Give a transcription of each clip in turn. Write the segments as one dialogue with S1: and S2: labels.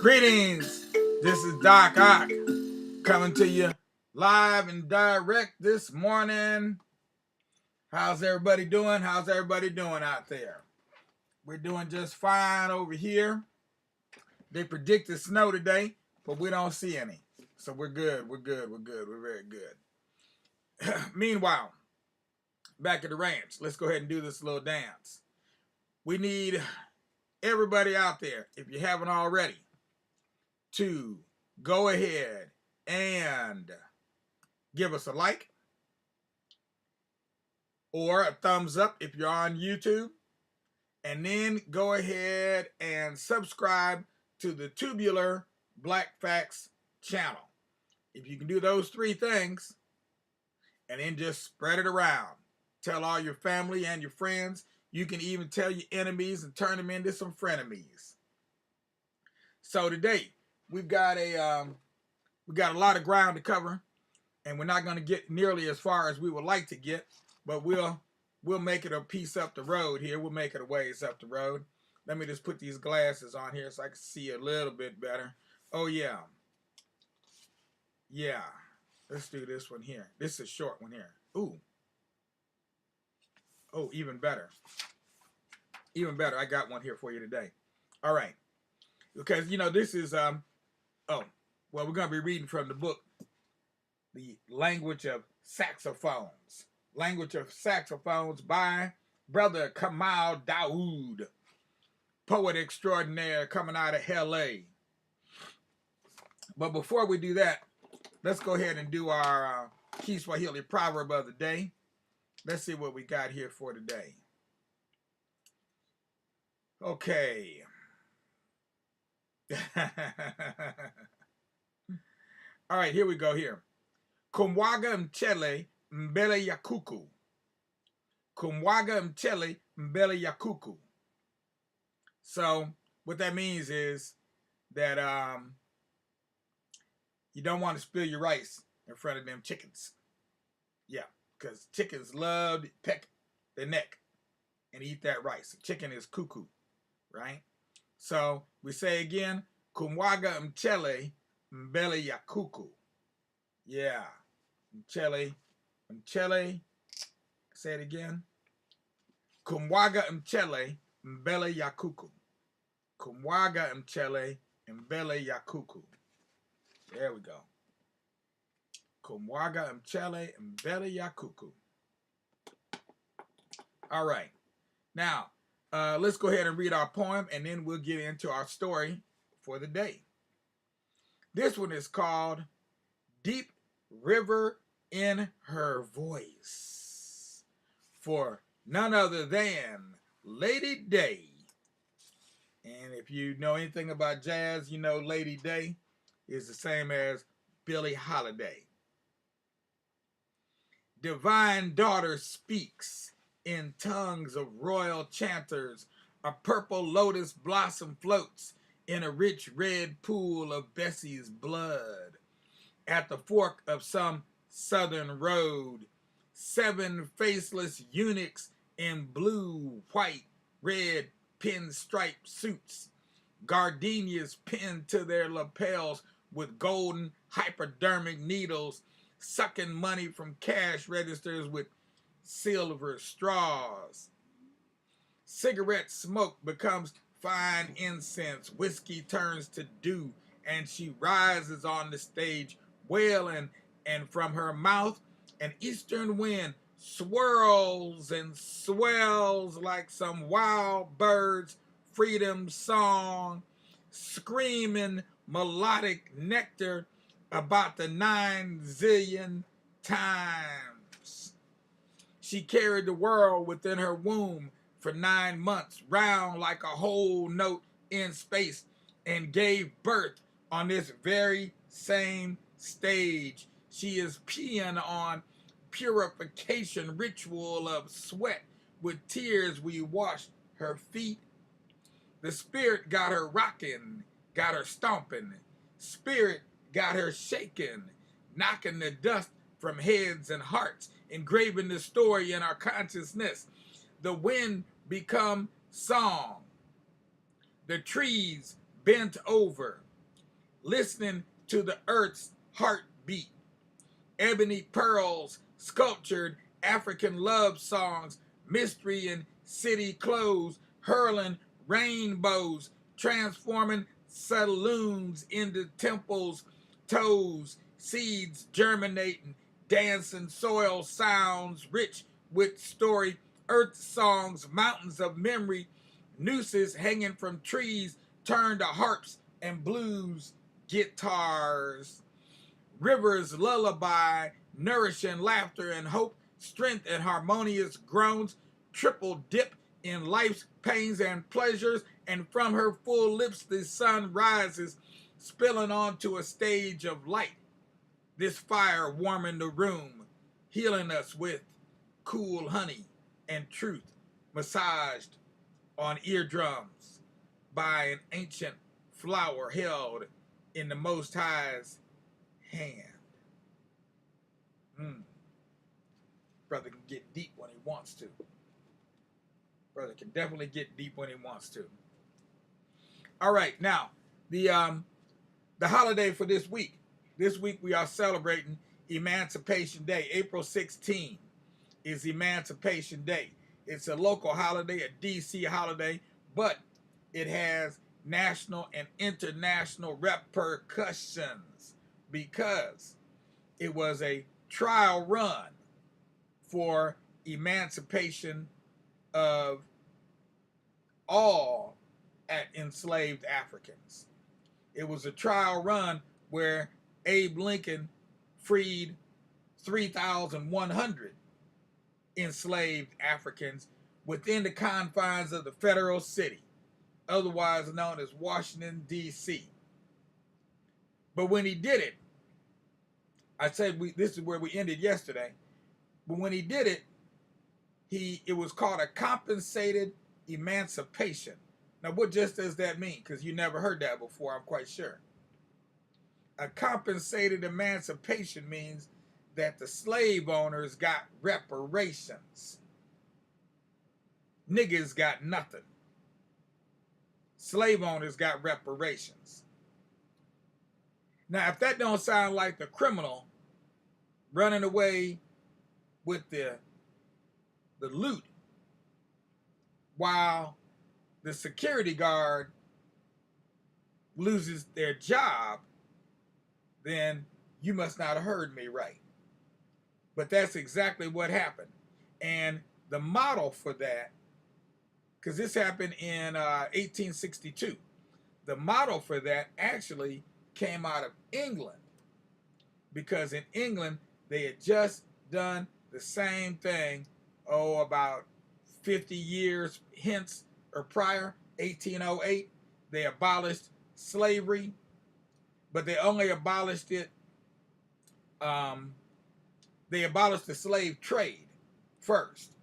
S1: Greetings. This is Doc Ock coming to you live and direct this morning. How's everybody doing? How's everybody doing out there? We're doing just fine over here. They predicted snow today, but we don't see any. So we're good. We're good. We're good. We're very good. Meanwhile, back at the ranch, let's go ahead and do this little dance. We need everybody out there, if you haven't already, to go ahead and give us a like or a thumbs up if you're on YouTube, and then go ahead and subscribe to the Tubular Black Facts channel. If you can do those three things, and then just spread it around. Tell all your family and your friends. You can even tell your enemies and turn them into some frenemies. So today, we've got a lot of ground to cover, and we're not going to get nearly as far as we would like to get, but we'll make it a piece up the road here. We'll make it a ways up the road. Let me just put these glasses on here so I can see a little bit better. Oh, yeah. Yeah. Let's do this one here. This is a short one here. Ooh. Oh, even better. Even better. I got one here for you today. All right. Because, you know, this is, we're going to be reading from the book, The Language of Saxophones. Language of Saxophones by Brother Kamal Daoud, poet extraordinaire coming out of L.A. But before we do that, let's go ahead and do our Kiswahili proverb of the day. Let's see what we got here for today. Okay. All right, here we go here. Kumwaga mchele mbele ya kuku. Kumwaga mchele mbele ya kuku. So what that means is that you don't want to spill your rice in front of them chickens. Yeah, because chickens love to peck their neck and eat that rice. Chicken is cuckoo, right? So we say again, kumwaga mchele mbele ya kuku. Yeah, mchele. Say it again. Kumwaga mchele mbele ya kuku. Kumwaga mchele mbele ya kuku. There we go. Kumwaga mchele mbele ya kuku. All right. Now, let's go ahead and read our poem, and then we'll get into our story for the day. This one is called Deep River in Her Voice, for none other than Lady Day. And if you know anything about jazz, you know Lady Day is the same as Billie Holiday. Divine daughter speaks in tongues of royal chanters. A purple lotus blossom floats in a rich red pool of Bessie's blood. At the fork of some southern road, 7 faceless eunuchs in blue, white, red pinstripe suits, gardenias pinned to their lapels with golden hypodermic needles, sucking money from cash registers with silver straws. Cigarette smoke becomes fine incense. Whiskey turns to dew, and she rises on the stage wailing, and from her mouth an eastern wind swirls and swells like some wild bird's freedom song, screaming melodic nectar about the 9 zillion times. She carried the world within her womb for 9 months, round like a whole note in space, and gave birth on this very same stage. She is peeing on purification ritual of sweat. With tears we wash her feet. The spirit got her rocking, got her stomping. Spirit got her shaking, knocking the dust from heads and hearts, engraving the story in our consciousness. The wind become song. The trees bent over, listening to the earth's heartbeat. Ebony pearls, sculptured African love songs, mystery in city clothes, hurling rainbows, transforming saloons into temples, toes, seeds germinating, dancing soil sounds rich with story, earth songs, mountains of memory, nooses hanging from trees turned to harps and blues guitars. Rivers lullaby, nourishing laughter and hope, strength and harmonious groans, triple dip in life's pains and pleasures, and from her full lips the sun rises, spilling onto a stage of light. This fire warming the room, healing us with cool honey and truth, massaged on eardrums by an ancient flower held in the Most High's hand. Brother can get deep when he wants to. Brother can definitely get deep when he wants to. All right, now the holiday for this week. This week we are celebrating Emancipation Day. April 16 is Emancipation Day. It's a local holiday, a DC holiday, but it has national and international repercussions because it was a trial run for emancipation of all enslaved Africans. It was a trial run where Abe Lincoln freed 3,100 enslaved Africans within the confines of the federal city, otherwise known as Washington, D.C. But when he did it, I said this is where we ended yesterday, but when he did it, it was called a compensated emancipation. Now, what just does that mean? Because you never heard that before, I'm quite sure. A compensated emancipation means that the slave owners got reparations. Niggas got nothing. Slave owners got reparations. Now, if that don't sound like the criminal running away with the loot while the security guard loses their job, then you must not have heard me right. But that's exactly what happened. And the model for that, because this happened in 1862, the model for that actually came out of England, because in England they had just done the same thing, about 50 years hence or prior, 1808. They abolished slavery, but they only abolished it, they abolished the slave trade first,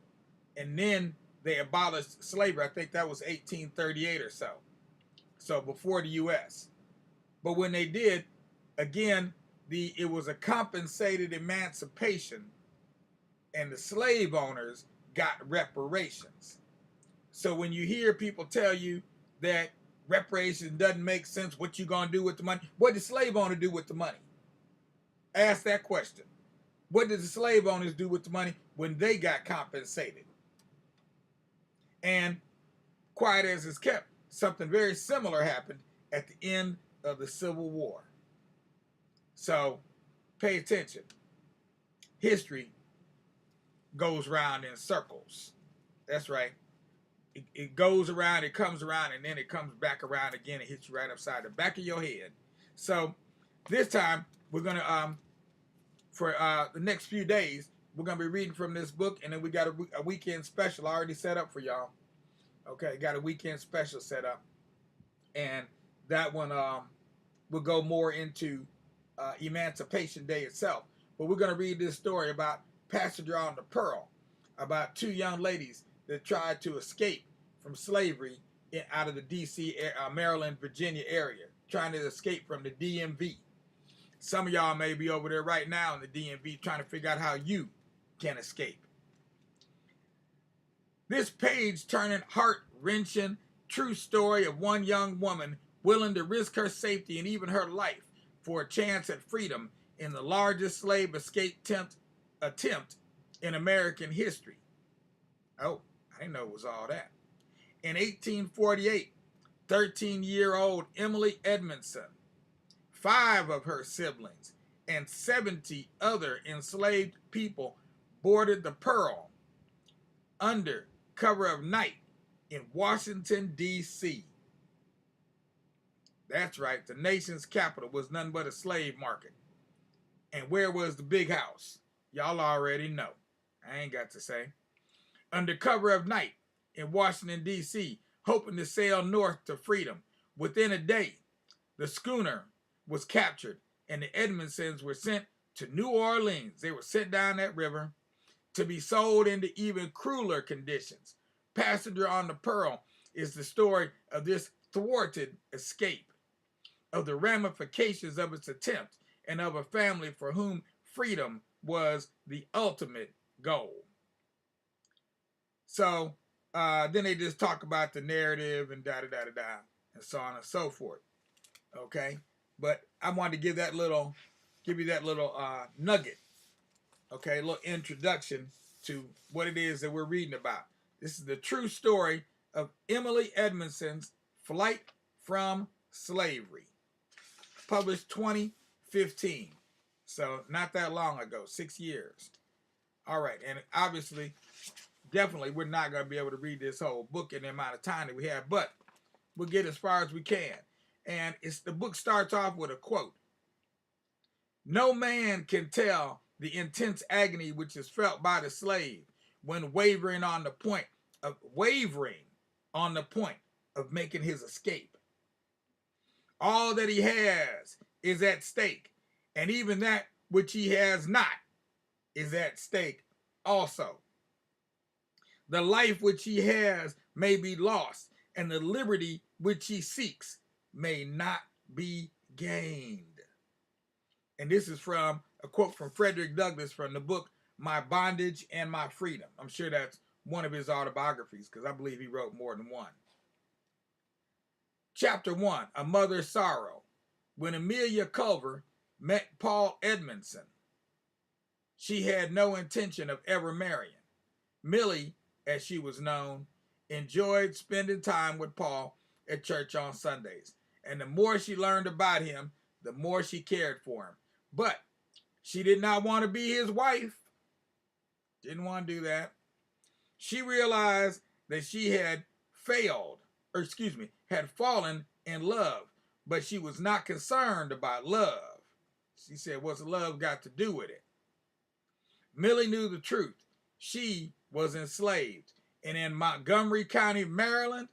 S1: and then they abolished slavery. I think that was 1838 or so, so before the U.S. But when they did, again, it was a compensated emancipation, and the slave owners got reparations. So when you hear people tell you that reparations doesn't make sense, what you gonna do with the money? What did the slave owner do with the money? Ask that question. What did the slave owners do with the money when they got compensated? And quiet as it's kept, something very similar happened at the end of the Civil War. So pay attention. History goes round in circles. That's right. It goes around, it comes around, and then it comes back around again and hits you right upside the back of your head. So this time we're going to, for the next few days, we're going to be reading from this book, and then we got a weekend special already set up for y'all. Okay, got a weekend special set up. And that one will go more into Emancipation Day itself. But we're going to read this story about Passenger on the Pearl, about two young ladies that tried to escape from slavery out of the D.C., Maryland, Virginia area, trying to escape from the DMV. Some of y'all may be over there right now in the DMV trying to figure out how you can escape. This page-turning, heart-wrenching, true story of one young woman willing to risk her safety and even her life for a chance at freedom in the largest slave escape attempt in American history. Oh, I didn't know it was all that. In 1848, 13-year-old Emily Edmondson, 5 of her siblings, and 70 other enslaved people boarded the Pearl under cover of night in Washington, D.C. That's right, the nation's capital was none but a slave market. And where was the big house? Y'all already know. I ain't got to say. Under cover of night in Washington, D.C., hoping to sail north to freedom. Within a day, the schooner was captured and the Edmondsons were sent to New Orleans. They were sent down that river to be sold into even crueler conditions. Passenger on the Pearl is the story of this thwarted escape, of the ramifications of its attempt, and of a family for whom freedom was the ultimate goal. So then they just talk about the narrative and da-da-da-da-da and so on and so forth. Okay? But I wanted to give you that little nugget. Okay? A little introduction to what it is that we're reading about. This is the true story of Emily Edmondson's Flight from Slavery. Published 2015. So not that long ago, 6 years. All right, and obviously, definitely, we're not going to be able to read this whole book in the amount of time that we have, but we'll get as far as we can. And the book starts off with a quote. No man can tell the intense agony which is felt by the slave when wavering on the point of making his escape. All that he has is at stake, and even that which he has not is at stake also. The life which he has may be lost, and the liberty which he seeks may not be gained. And this is from a quote from Frederick Douglass from the book My Bondage and My Freedom. I'm sure that's one of his autobiographies, because I believe he wrote more than one. Chapter 1, A Mother's Sorrow. When Amelia Culver met Paul Edmondson, she had no intention of ever marrying. Millie, as she was known, enjoyed spending time with Paul at church on Sundays. And the more she learned about him, the more she cared for him. But she did not want to be his wife. Didn't want to do that. She realized that she had fallen in love, but she was not concerned about love. She said, what's love got to do with it? Millie knew the truth. She was enslaved. And in Montgomery County, Maryland,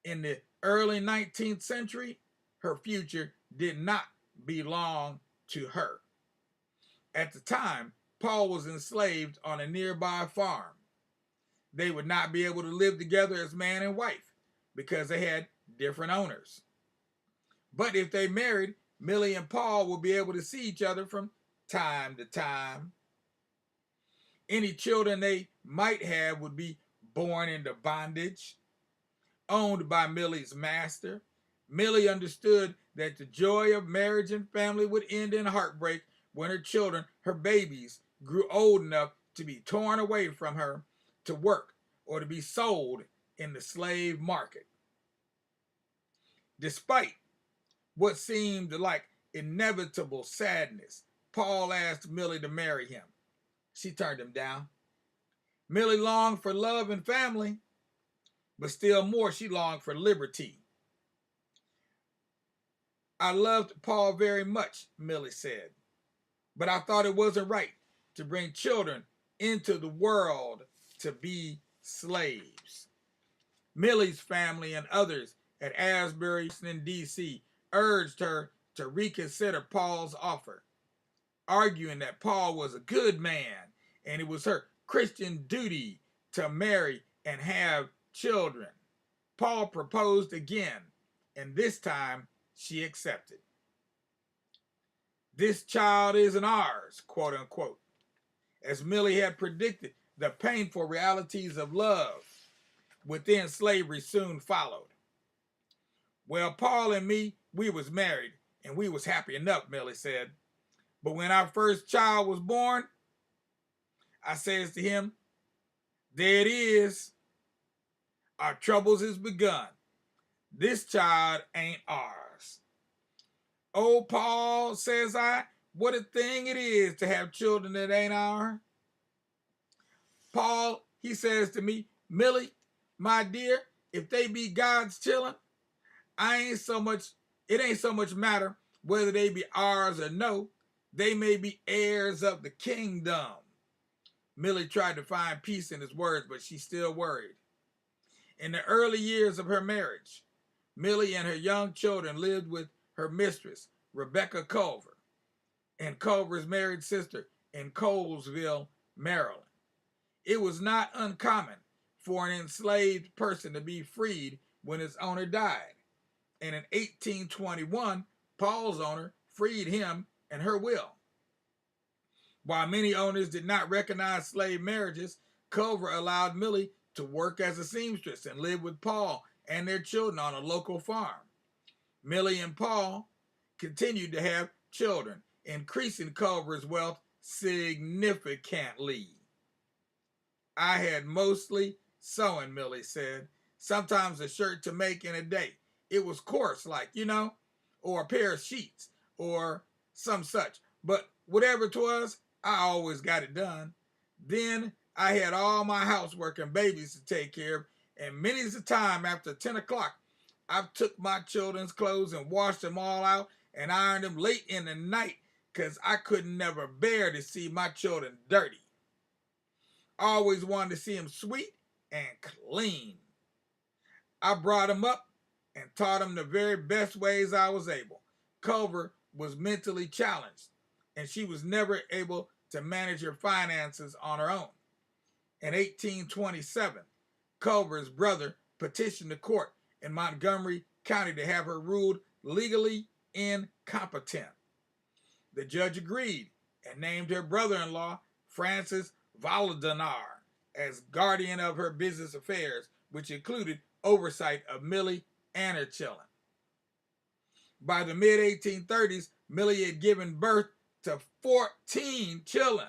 S1: in the early 19th century, her future did not belong to her. At the time, Paul was enslaved on a nearby farm. They would not be able to live together as man and wife because they had different owners. But if they married, Millie and Paul would be able to see each other from time to time. Any children they might have would be born into bondage, owned by Millie's master. Millie understood that the joy of marriage and family would end in heartbreak when her children, her babies, grew old enough to be torn away from her to work or to be sold in the slave market. Despite what seemed like inevitable sadness, Paul asked Millie to marry him. She turned him down. Millie longed for love and family, but still more, she longed for liberty. I loved Paul very much, Millie said, but I thought it wasn't right to bring children into the world to be slaves. Millie's family and others at Asbury in D.C. urged her to reconsider Paul's offer, arguing that Paul was a good man and it was her Christian duty to marry and have children. Paul proposed again, and this time she accepted. This child isn't ours, quote unquote. As Millie had predicted, the painful realities of love within slavery soon followed. Well, Paul and me, we was married, and we was happy enough, Millie said. But when our first child was born, I says to him, there it is. Our troubles is begun. This child ain't ours. Oh, Paul, says I, what a thing it is to have children that ain't ours. Paul, he says to me, Millie, my dear, if they be God's children, it ain't so much matter whether they be ours or no. They may be heirs of the kingdom. Millie tried to find peace in his words, but she still worried. In the early years of her marriage, Millie and her young children lived with her mistress, Rebecca Culver, and Culver's married sister in Colesville, Maryland. It was not uncommon for an enslaved person to be freed when its owner died. And in 1821, Paul's owner freed him in her will. While many owners did not recognize slave marriages, Culver allowed Millie to work as a seamstress and live with Paul and their children on a local farm. Millie and Paul continued to have children, increasing Culver's wealth significantly. I had mostly sewing, Millie said, sometimes a shirt to make in a day. It was coarse, like, or a pair of sheets or some such. But whatever it was, I always got it done. Then I had all my housework and babies to take care of, and many's a time after 10 o'clock, I took my children's clothes and washed them all out and ironed them late in the night because I could never bear to see my children dirty. I always wanted to see them sweet and clean. I brought them up and taught them the very best ways I was able. Culver was mentally challenged, and she was never able to manage her finances on her own. In 1827, Culver's brother petitioned the court in Montgomery County to have her ruled legally incompetent. The judge agreed and named her brother-in-law, Francis Valdenar, as guardian of her business affairs, which included oversight of Millie and her children. By the mid-1830s, Millie had given birth to 14 children,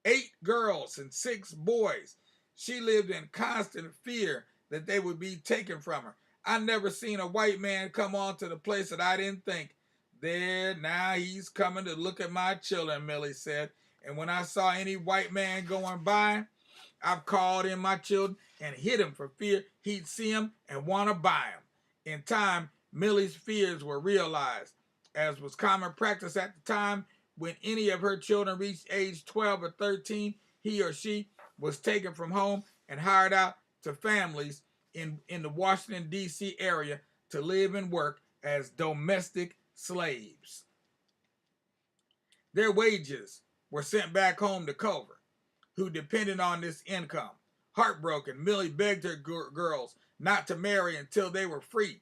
S1: 8 girls and 6 boys. She lived in constant fear that they would be taken from her. I never seen a white man come on to the place that I didn't think, there, now he's coming to look at my children, Millie said. And when I saw any white man going by, I've called in my children and hit him for fear he'd see them and want to buy them. In time, Millie's fears were realized, as was common practice at the time. When any of her children reached age 12 or 13, he or she was taken from home and hired out to families in the Washington, D.C. area to live and work as domestic slaves. Their wages were sent back home to Culver, who depended on this income. Heartbroken, Millie begged her girls not to marry until they were free,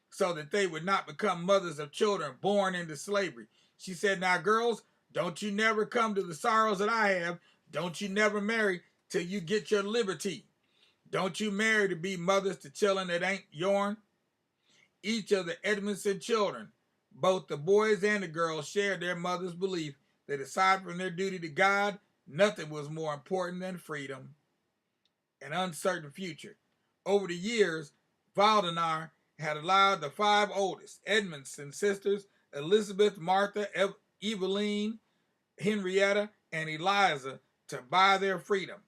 S1: so that they would not become mothers of children born into slavery. She said, now girls, don't you never come to the sorrows that I have. Don't you never marry till you get your liberty. Don't you marry to be mothers to children that ain't yourn. Each of the Edmondson children, both the boys and the girls, shared their mother's belief that aside from their duty to God, nothing was more important than freedom. An uncertain future. Over the years, Valdenar had allowed the 5 oldest Edmondson sisters, Elizabeth, Martha, Eveline, Henrietta, and Eliza, to buy their freedom.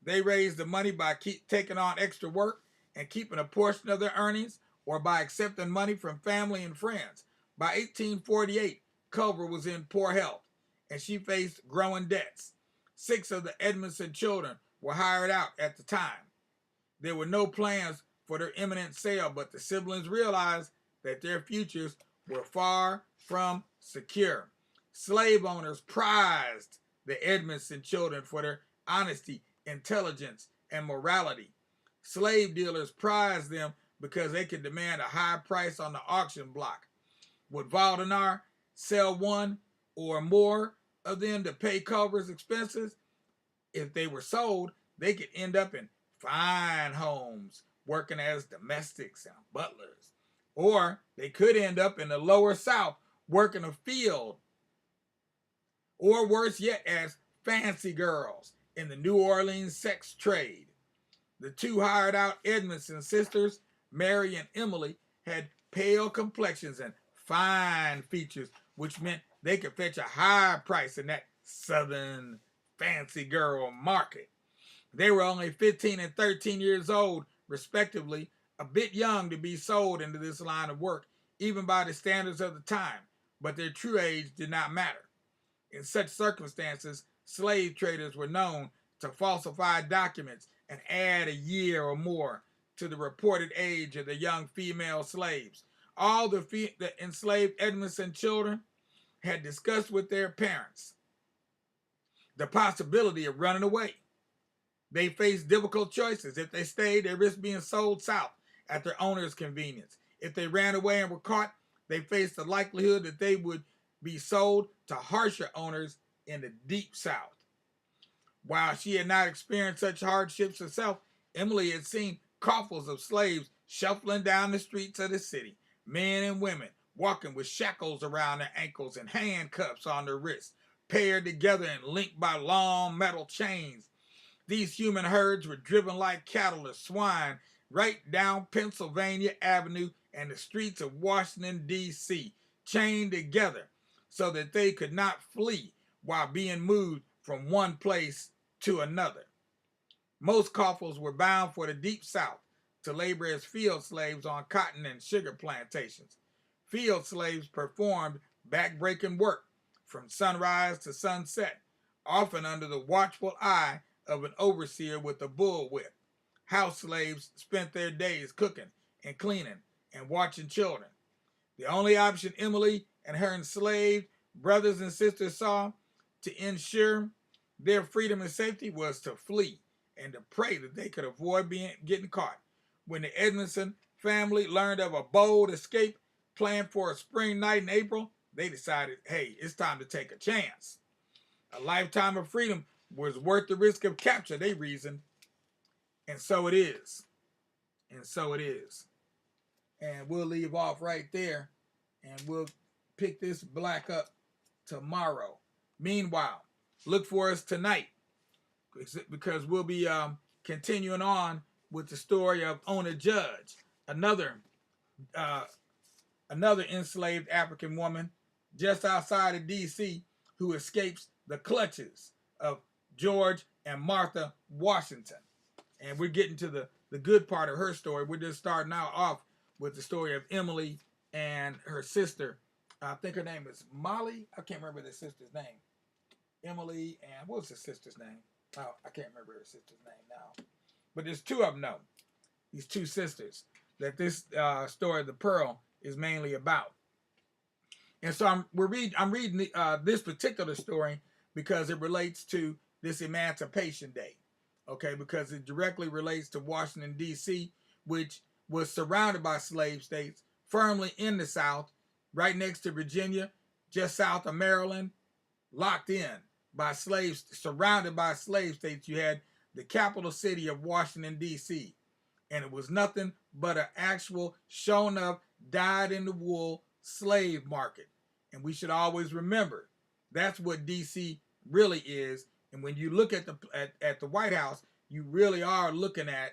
S1: They raised the money by taking on extra work and keeping a portion of their earnings, or by accepting money from family and friends. By 1848, Culver was in poor health, and she faced growing debts. 6 of the Edmondson children were hired out at the time. There were no plans for their imminent sale, but the siblings realized that their futures were far from secure. Slave owners prized the Edmondson children for their honesty, intelligence, and morality. Slave dealers prized them because they could demand a high price on the auction block. Would Valdenar sell one or more of them to pay Culver's expenses? If they were sold, they could end up in fine homes, working as domestics and butlers, Or they could end up in the lower South working a field, or worse yet, as fancy girls in the New Orleans sex trade. The two hired out Edmondson sisters, Mary and Emily, had pale complexions and fine features, which meant they could fetch a high price in that southern fancy girl market. They were only 15 and 13 years old, respectively, a bit young to be sold into this line of work, even by the standards of the time, but their true age did not matter. In such circumstances, slave traders were known to falsify documents and add a year or more to the reported age of the young female slaves. All the enslaved Edmondson children had discussed with their parents the possibility of running away. They faced difficult choices. If they stayed, they risked being sold south at their owner's convenience. If they ran away and were caught, they faced the likelihood that they would be sold to harsher owners in the deep South. While she had not experienced such hardships herself, Emily had seen coffles of slaves shuffling down the streets of the city, men and women walking with shackles around their ankles and handcuffs on their wrists, paired together and linked by long metal chains. These human herds were driven like cattle or swine right down Pennsylvania Avenue and the streets of Washington, D.C., chained together so that they could not flee while being moved from one place to another. Most coffles were bound for the deep South to labor as field slaves on cotton and sugar plantations. Field slaves performed back-breaking work from sunrise to sunset, often under the watchful eye of an overseer with a bullwhip. House slaves spent their days cooking and cleaning and watching children. The only option Emily and her enslaved brothers and sisters saw to ensure their freedom and safety was to flee and to pray that they could avoid getting caught. When the Edmondson family learned of a bold escape planned for a spring night in April, they decided, hey, it's time to take a chance. A lifetime of freedom was worth the risk of capture, they reasoned. And so it is. And so it is. And we'll leave off right there, and we'll pick this black up tomorrow. Meanwhile, look for us tonight, because we'll be continuing on with the story of Ona Judge, another enslaved African woman just outside of D.C. who escapes the clutches of George and Martha Washington. And we're getting to the good part of her story. We're just starting out off with the story of Emily and her sister. I think her name is Molly. I can't remember the sister's name. Emily and what was the sister's name? Oh, I can't remember her sister's name now. But there's two of them, though. These two sisters that this story of the Pearl is mainly about. And so I'm reading this particular story because it relates to this Emancipation Day. Okay, because it directly relates to Washington, D.C., which was surrounded by slave states, firmly in the South, right next to Virginia, just south of Maryland, locked in by slaves, surrounded by slave states. You had the capital city of Washington, D.C., and it was nothing but an actual shown up, dyed-in-the-wool slave market. And we should always remember, that's what D.C. really is. And when you look at the White House, you really are looking at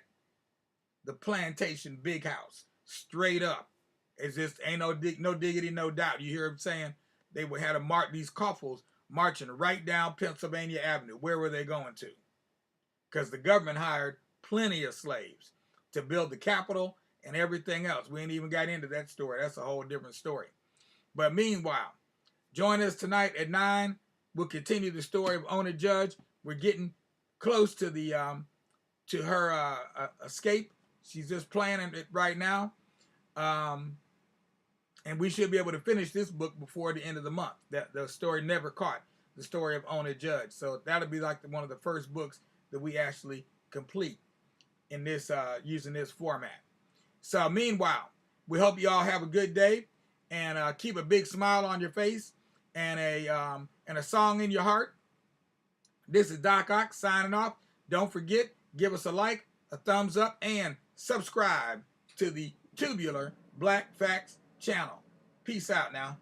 S1: the plantation big house, straight up. It's just ain't no diggity, no doubt. You hear them saying they would have to mark these couples marching right down Pennsylvania Avenue. Where were they going to? Because the government hired plenty of slaves to build the Capitol and everything else. We ain't even got into that story. That's a whole different story. But meanwhile, join us tonight at 9. We'll continue the story of Ona Judge. We're getting close to the to her escape. She's just planning it right now. And we should be able to finish this book before the end of the month. The story Never Caught, the story of Ona Judge. So that'll be like one of the first books that we actually complete in this using this format. So meanwhile, we hope you all have a good day and keep a big smile on your face and a song in your heart. This is Doc Ock signing off. Don't forget, give us a like, a thumbs up, and subscribe to the Tubular Black Facts channel. Peace out now.